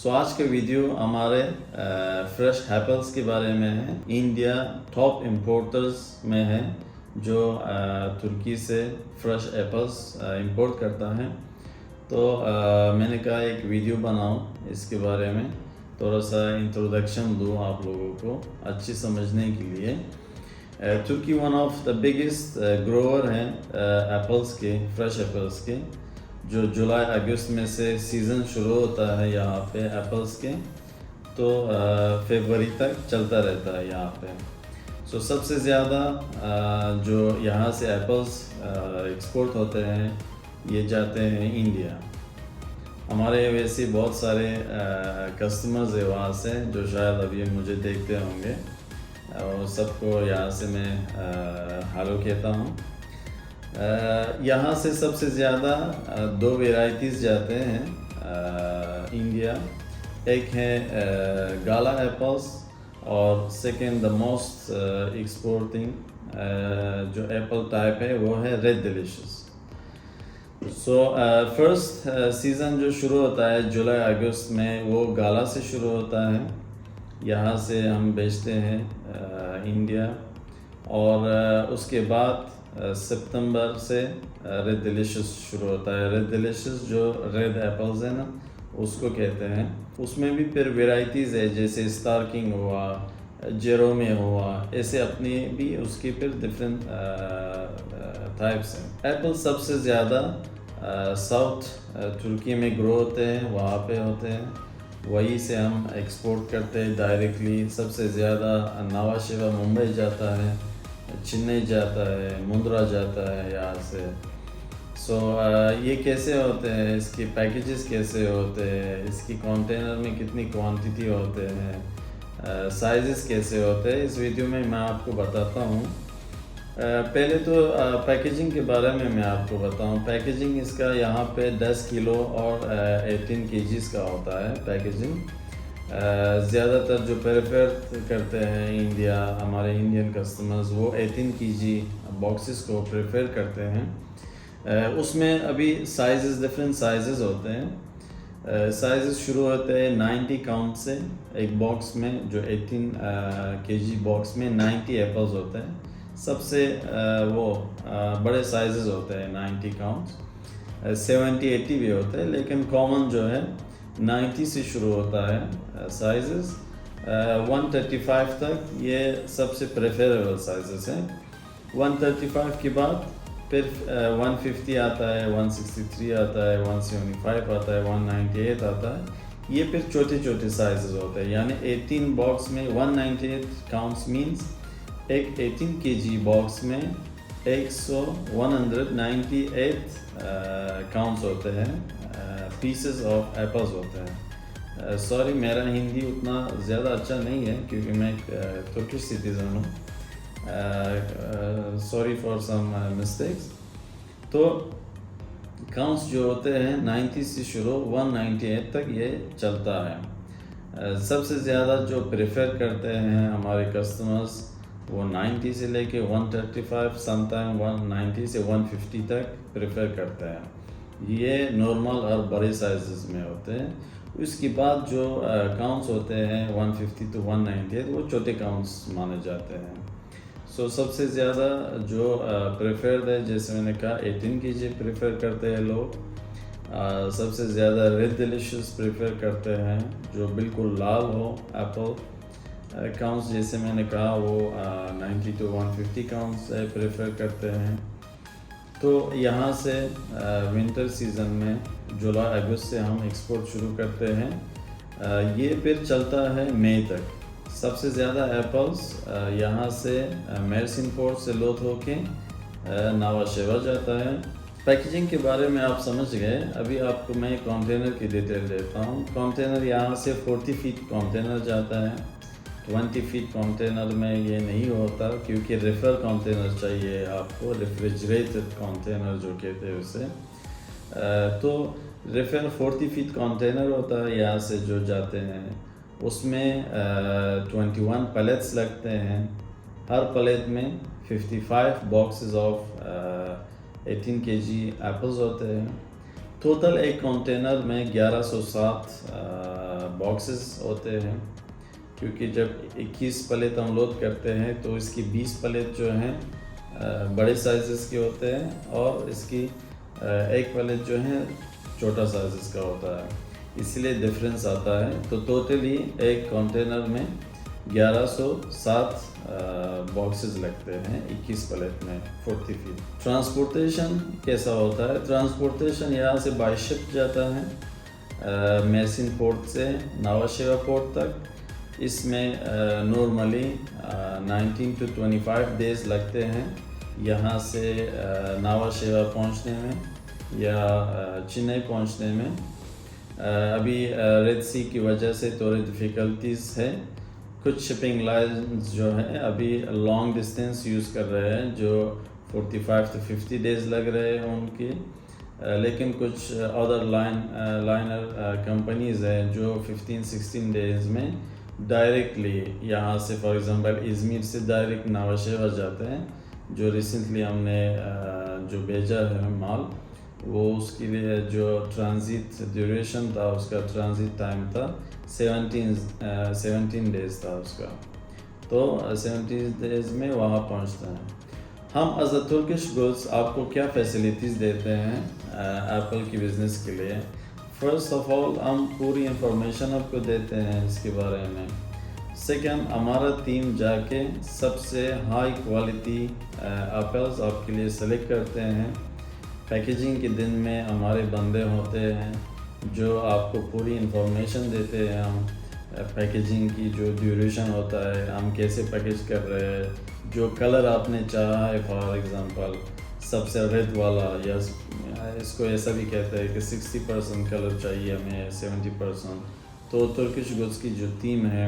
آج کا ویڈیو ہمارے فریش ایپلز کے بارے میں ہے۔ انڈیا ٹاپ امپورٹرز میں ہے جو ترکی سے فریش ایپلز امپورٹ کرتا ہے۔ تو میں نے کہا ایک ویڈیو بناؤں اس کے بارے میں، تھوڑا سا انٹروڈکشن دوں آپ لوگوں کو اچھی سمجھنے کے لیے۔ Turkey one of the biggest grower ہیں ایپلز کے، فریش ایپلز کے، جو جولائی اگست میں سے سیزن شروع ہوتا ہے یہاں پہ ایپلز کے، تو فیبروری تک چلتا رہتا ہے یہاں پہ۔ سب سے زیادہ جو یہاں سے ایپلز ایکسپورٹ ہوتے ہیں یہ جاتے ہیں انڈیا۔ ہمارے ویسے بہت سارے کسٹمرز ہیں وہاں سے جو شاید ابھی مجھے دیکھتے ہوں گے، اور سب کو یہاں سے میں ہیلو کہتا ہوں۔ یہاں سے سب سے زیادہ دو ویرائٹیز جاتے ہیں انڈیا، ایک ہے گالا ایپلز اور سیکنڈ دا موسٹ ایکسپورٹنگ جو ایپل ٹائپ ہے وہ ہے ریڈ ڈیلیشس۔ فرسٹ سیزن جو شروع ہوتا ہے جولائی اگست میں وہ گالا سے شروع ہوتا ہے، یہاں سے ہم بیچتے ہیں انڈیا، اور اس کے بعد ستمبر سے ریڈ ڈیلیشس شروع ہوتا ہے۔ ریڈ ڈیلیشس جو ریڈ ایپلز ہیں نا اس کو کہتے ہیں۔ اس میں بھی پھر ویرائٹیز ہے، جیسے اسٹار کنگ ہوا، جیرومے ہوا، ایسے اپنی بھی اس کی پھر ڈفرینٹ ٹائپس ہیں۔ ایپل سب سے زیادہ ساؤتھ ترکی میں گرو ہوتے ہیں، وہاں پہ ہوتے ہیں، وہیں سے ہم ایکسپورٹ کرتے ہیں ڈائریکٹلی۔ سب سے زیادہ نوا شیوا ممبئی جاتا ہے، چنئی جاتا ہے، مندرا جاتا ہے یہاں سے۔ یہ کیسے ہوتے ہیں، اس کی پیکیجز کیسے ہوتے ہیں، اس کی کنٹینر میں کتنی کوانٹیٹی ہوتے ہیں، سائزز کیسے ہوتے ہیں، اس ویڈیو میں آپ کو بتاتا ہوں۔ پہلے تو پیکیجنگ کے بارے میں آپ کو بتاؤں۔ پیکیجنگ اس کا یہاں پہ 10 کلو اور 18 kgs کا ہوتا ہے پیکیجنگ۔ زیادہ تر جو پریفر کرتے ہیں انڈیا، ہمارے انڈین کسٹمرز، وہ 18 kg باکسز کو پریفر کرتے ہیں۔ اس میں ابھی سائزز ڈفرینٹ سائزز ہوتے ہیں۔ سائزز شروع ہوتے ہیں 90 کاؤنٹ سے، ایک باکس میں جو 18 kg باکس میں 90 ایپلز ہوتے ہیں۔ سب سے وہ بڑے سائزز ہوتے ہیں 90 کاؤنٹ، 70-80 بھی ہوتے ہیں، لیکن کامن جو ہے 90 سے شروع ہوتا ہے سائزز، 135 تک یہ سب سے پریفریبل سائزز ہیں۔ 135 کے بعد پھر 150 آتا ہے، 163 آتا ہے، 175 آتا ہے، 198 آتا ہے۔ یہ پھر چھوٹے چھوٹے سائزز ہوتے ہیں، یعنی 18 باکس میں 198 کاؤنٹس مینز ایک 18 kg باکس میں 198 کاؤنٹس ہوتے ہیں، پیسز آف ایپلز ہوتے ہیں۔ سوری میرا ہندی اتنا زیادہ اچھا نہیں ہے کیونکہ میں ایک ترکش سٹیزن ہوں، سوری فار سم مسٹیکس۔ تو کاؤنٹس جو ہوتے ہیں 90 سے شروع 198 تک یہ چلتا ہے۔ سب سے زیادہ جو پریفر کرتے ہیں ہمارے کسٹمرز وہ 90 سے لے کے 135، سم ٹائم 190 سے 150 تک پریفر کرتے ہیں۔ یہ نارمل اور بڑے سائزز میں ہوتے ہیں۔ اس کے بعد جو کاؤنٹس ہوتے ہیں 150 to 198 وہ چھوٹے کاؤنٹس مانے جاتے ہیں۔ سب سے زیادہ جو پریفرڈ ہے، جیسے میں نے کہا 18 kg پریفر کرتے ہیں لوگ۔ سب سے زیادہ ریڈ ڈیلیشس پریفر کرتے ہیں جو بالکل لال ہو ایپل۔ کاؤنٹس جیسے میں نے کہا وہ 90 to 150 کاؤنٹس پریفر کرتے ہیں۔ تو یہاں سے ونٹر سیزن میں جولائی اگست سے ہم ایکسپورٹ شروع کرتے ہیں، یہ پھر چلتا ہے مئی تک۔ سب سے زیادہ ایپلز یہاں سے میرسین پورٹ سے لوڈ ہو کے نوا شیوا جاتا ہے۔ پیکیجنگ کے بارے میں آپ سمجھ گئے، ابھی آپ کو میں کنٹینر کی ڈیٹیل دیتا ہوں۔ کنٹینر یہاں سے 40 فیٹ کنٹینر جاتا ہے، 20 فیٹ کنٹینر میں یہ نہیں ہوتا کیونکہ ریفر کنٹینر چاہیے آپ کو، ریفریجریٹڈ کنٹینر جو کہتے ہیں اسے۔ تو ریفر 40 فیٹ کنٹینر ہوتا ہے یہاں سے جو جاتے ہیں، اس میں 21 پلیٹس لگتے ہیں، ہر پلیٹ میں 55 باکسز آف 18 kg ایپلز ہوتے ہیں. ٹوٹل ایک کنٹینر میں 1107 باکسز ہوتے ہیں، کیونکہ جب 21 پلیٹ ہم لوڈ کرتے ہیں تو اس کی 20 پلیٹ جو ہیں بڑے سائزز کے ہوتے ہیں اور اس کی ایک پلیٹ جو ہے چھوٹا سائزز کا ہوتا ہے، اس لیے ڈفرینس آتا ہے. تو ٹوٹلی ایک کنٹینر میں 1107 باکسز لگتے ہیں 21 پلیٹ میں 40 فیٹ. ٹرانسپورٹیشن کیسا ہوتا ہے؟ ٹرانسپورٹیشن یہاں سے بائی شپ جاتا ہے میسن پورٹ سے ناوا شیوا پورٹ تک. اس میں نارملی 19 to 25 ڈیز لگتے ہیں یہاں سے ناوا شیوا پہنچنے میں یا چنئی پہنچنے میں. ابھی ریڈ سی کی وجہ سے تھوڑی ڈیفیکلٹیز ہے. کچھ شپنگ لائنز جو ہیں ابھی لانگ ڈسٹینس یوز کر رہے ہیں جو 45 to 50 ڈیز لگ رہے ہیں ان کی، لیکن کچھ ادر لائنر کمپنیز ہیں جو 15-16 ڈیز میں ڈائریکٹلی یہاں سے فار ایگزامپل ازمیر سے ڈائریکٹ ناوا شیوا جاتے ہیں. جو ریسنٹلی ہم نے جو بھیجا ہے مال، وہ اس کے لیے جو ٹرانزٹ ڈیوریشن تھا، اس کا ٹرانزٹ ٹائم تھا 17 ڈیز تھا اس کا. تو 17 ڈیز میں وہاں پہنچتا ہے. ہم ایز اے ترکش گڈس آپ کو کیا فیسلٹیز دیتے ہیں ایپل کی بزنس کے لیے؟ فرسٹ آف آل ہم پوری انفارمیشن آپ کو دیتے ہیں اس کے بارے میں. سیکنڈ، ہمارا ٹیم جا کے سب سے ہائی کوالٹی ایپلز آپ کے لیے سلیکٹ کرتے ہیں. پیکیجنگ کے دن میں ہمارے بندے ہوتے ہیں جو آپ کو پوری انفارمیشن دیتے ہیں. ہم پیکیجنگ کی جو ڈیوریشن ہوتا ہے، ہم کیسے پیکیج کر رہے ہیں، جو کلر آپ نے چاہا ہے فار ایگزامپل سب سے ریڈ والا، یا اس کو ایسا بھی کہتے ہیں کہ 60% کلر چاہیے ہمیں 70%. تو ترکش گڈس کی جو ٹیم ہے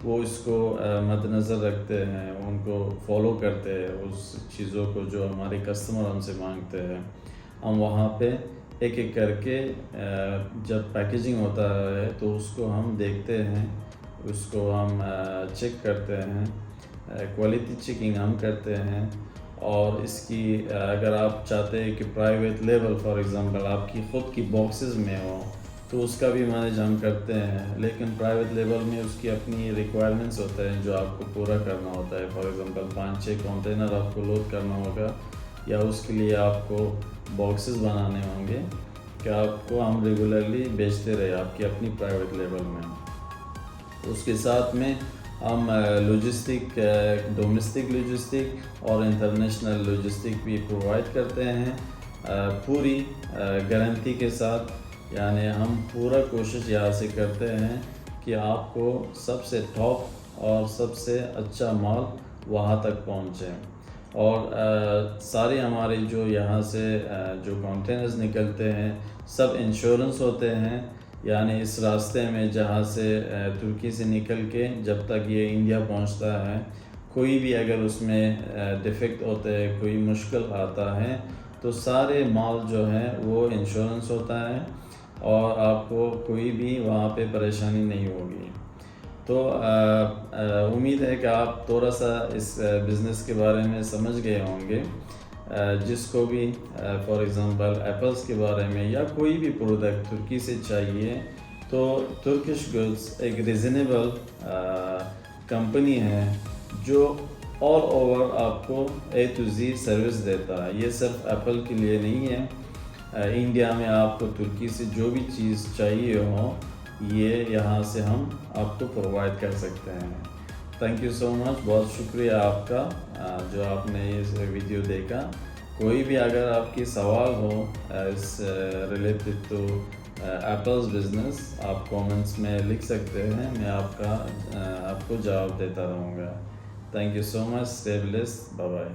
وہ اس کو مد نظر رکھتے ہیں، ان کو فالو کرتے ہیں اس چیزوں کو جو ہمارے کسٹمر ہم سے مانگتے ہیں. ہم وہاں پہ ایک ایک کر کے جب پیکیجنگ ہوتا ہے تو اس کو ہم دیکھتے ہیں، اس کو ہم چیک کرتے ہیں، کوالٹی چیکنگ ہم کرتے ہیں. اور اس کی اگر آپ چاہتے ہیں کہ پرائیویٹ لیبل فار ایگزامپل آپ کی خود کی باکسز میں ہو تو اس کا بھی مینیج ہم کرتے ہیں. لیکن پرائیویٹ لیبل میں اس کی اپنی ریکوائرمنٹس ہوتے ہیں جو آپ کو پورا کرنا ہوتا ہے. فار ایگزامپل 5-6 کنٹینر آپ کو لوڈ کرنا ہوگا، یا اس کے لیے آپ کو باکسز بنانے ہوں گے کہ آپ کو ہم ریگولرلی بیچتے رہے آپ کی اپنی پرائیویٹ لیبل میں. اس کے ساتھ میں ہم لاجسٹک، ڈومیسٹک لاجسٹک اور انٹرنیشنل لاجسٹک بھی پرووائڈ کرتے ہیں پوری گارنٹی کے ساتھ. یعنی ہم پورا کوشش یہاں سے کرتے ہیں کہ آپ کو سب سے ٹاپ اور سب سے اچھا مال وہاں تک پہنچے. اور سارے ہمارے جو یہاں سے جو کنٹینرز نکلتے ہیں سب انشورنس ہوتے ہیں. یعنی اس راستے میں جہاں سے ترکی سے نکل کے جب تک یہ انڈیا پہنچتا ہے، کوئی بھی اگر اس میں ڈیفیکٹ ہوتا ہے، کوئی مشکل آتا ہے تو سارے مال جو ہیں وہ انشورنس ہوتا ہے اور آپ کو کوئی بھی وہاں پہ پریشانی نہیں ہوگی. تو امید ہے کہ آپ تھوڑا سا اس بزنس کے بارے میں سمجھ گئے ہوں گے. جس کو بھی فار ایگزامپل ایپلز کے بارے میں یا کوئی بھی پروڈکٹ ترکی سے چاہیے تو ترکش گڈس ایک ریزنیبل کمپنی ہے جو آل اوور آپ کو A to Z سروس دیتا ہے. یہ صرف ایپل کے لیے نہیں ہے، انڈیا میں آپ کو ترکی سے جو بھی چیز چاہیے ہو یہ یہاں سے ہم آپ کو پرووائڈ کر سکتے ہیں. تھینک یو سو مچ، بہت شکریہ آپ کا جو آپ نے یہ ویڈیو دیکھا. کوئی بھی اگر آپ کی سوال ہو اس ریلیٹڈ ٹو ایپلز بزنس آپ کومنٹس میں لکھ سکتے ہیں، میں آپ کو جواب دیتا رہوں گا. Thank you so much, stay blessed, bye bye.